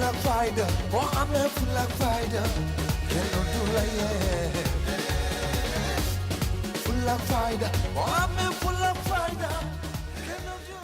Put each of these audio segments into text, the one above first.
ak fayda boo amee full ak fayda kenn du la yee full ak fayda boo amee full ak fayda kenn du.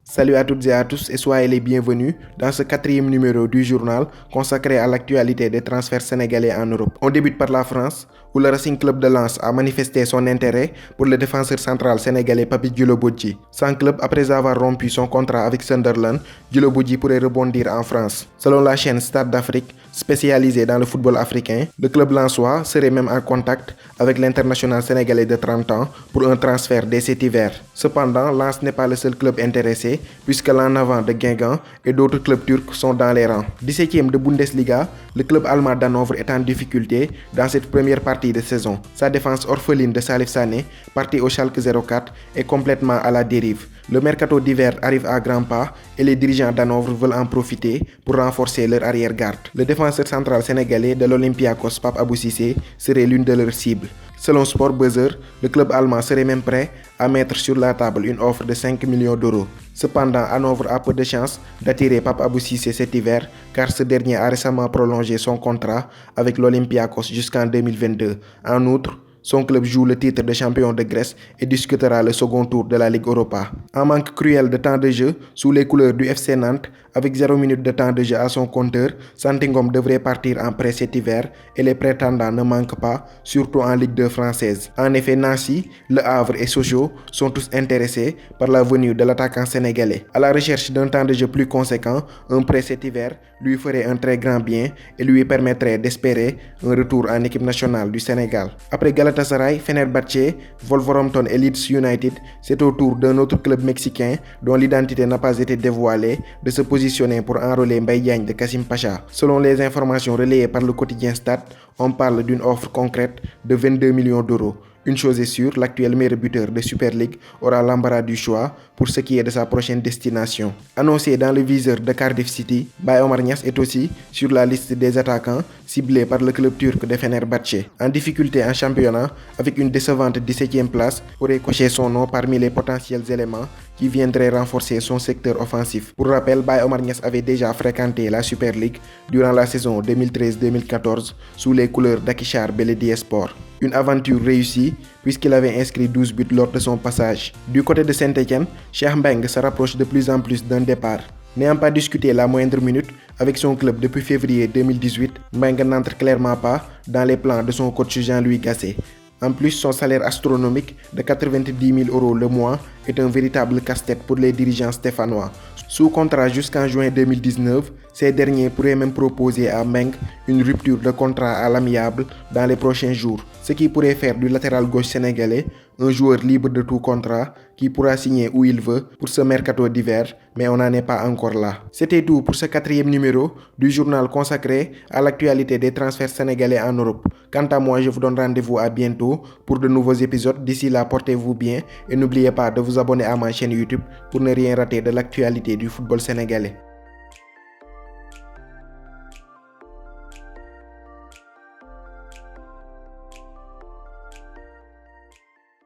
Salut à toutes et à tous et soyez les bienvenus dans ce 4e numéro du journal consacré à l'actualité des transferts sénégalais en Europe. On débute par la France où le Racing Club de Lens a manifesté son intérêt pour le défenseur central sénégalais Papy Djilo Bodji. Sans club, après avoir rompu son contrat avec Sunderland, Djilo Bodji pourrait rebondir en France. Selon la chaîne Stade d'Afrique, spécialisée dans le football africain, le club lensois serait même en contact avec l'international sénégalais de 30 ans pour un transfert dès cet hiver. Cependant, Lens n'est pas le seul club intéressé puisque l'en avant de Guingamp et d'autres clubs turcs sont dans les rangs. 17e de Bundesliga, le club allemand d'Hanovre est en difficulté dans cette première partie de saison. Sa défense orpheline de Salif Sané, parti au Schalke 04, est complètement à la dérive. Le mercato d'hiver arrive à grands pas et les dirigeants d'Hanovre veulent en profiter pour renforcer leur arrière-garde. Le défenseur central sénégalais de l'Olympiakos Pape Abou Cissé serait l'une de leurs cibles. Selon Sport Buzzer, le club allemand serait même prêt à mettre sur la table une offre de 5 millions d'euros. Cependant, Hanovre a peu de chances d'attirer Pape Abou Cissé cet hiver car ce dernier a récemment prolongé son contrat avec l'Olympiakos jusqu'en 2022. En outre, son club joue le titre de champion de Grèce et discutera le second tour de la Ligue Europa. Un manque cruel de temps de jeu sous les couleurs du FC Nantes, avec 0 minute de temps de jeu à son compteur, Santingom devrait partir en prêt cet hiver et les prétendants ne manquent pas, surtout en Ligue 2 française. En effet, Nancy, Le Havre et Sochaux sont tous intéressés par la venue de l'attaquant sénégalais. À la recherche d'un temps de jeu plus conséquent, un prêt cet hiver lui ferait un très grand bien et lui permettrait d'espérer un retour en équipe nationale du Sénégal. Après Galatasaray, Fenerbahçe, Wolverhampton et Leeds United, c'est au tour d'un autre club mexicain dont l'identité n'a pas été dévoilée de se positionner pour enrôler Mbaye Diagne de Kassim Pacha. Selon les informations relayées par le quotidien Stade, on parle d'une offre concrète de 22 millions d'euros. Une chose est sûre, l'actuel meilleur buteur de Super League aura l'embarras du choix pour ce qui est de sa prochaine destination. Annoncé dans le viseur de Cardiff City, Baye Omar Niasse est aussi sur la liste des attaquants ciblés par le club turc de Fenerbahçe. En difficulté en championnat, avec une décevante 17e place, aurait coché son nom parmi les potentiels éléments qui viendraient renforcer son secteur offensif. Pour rappel, Baye Omar Niasse avait déjà fréquenté la Super League durant la saison 2013-2014 sous les couleurs d'Akhisar Belediyespor. Une aventure réussie puisqu'il avait inscrit 12 buts lors de son passage. Du côté de Saint-Étienne, Cheikh Mbengue se rapproche de plus en plus d'un départ. N'ayant pas discuté la moindre minute avec son club depuis février 2018, Mbengue n'entre clairement pas dans les plans de son coach Jean-Louis Gasset. En plus, son salaire astronomique de 90 000 euros le mois est un véritable casse-tête pour les dirigeants stéphanois. Sous contrat jusqu'en juin 2019, ces derniers pourraient même proposer à Mbengue une rupture de contrat à l'amiable dans les prochains jours, ce qui pourrait faire du latéral gauche sénégalais un joueur libre de tout contrat qui pourra signer où il veut pour ce mercato d'hiver, mais on n'en est pas encore là. C'était tout pour ce 4e numéro du journal consacré à l'actualité des transferts sénégalais en Europe. Quant à moi, je vous donne rendez-vous à bientôt pour de nouveaux épisodes. D'ici là, portez-vous bien et n'oubliez pas de vous abonner à ma chaîne YouTube pour ne rien rater de l'actualité du football sénégalais.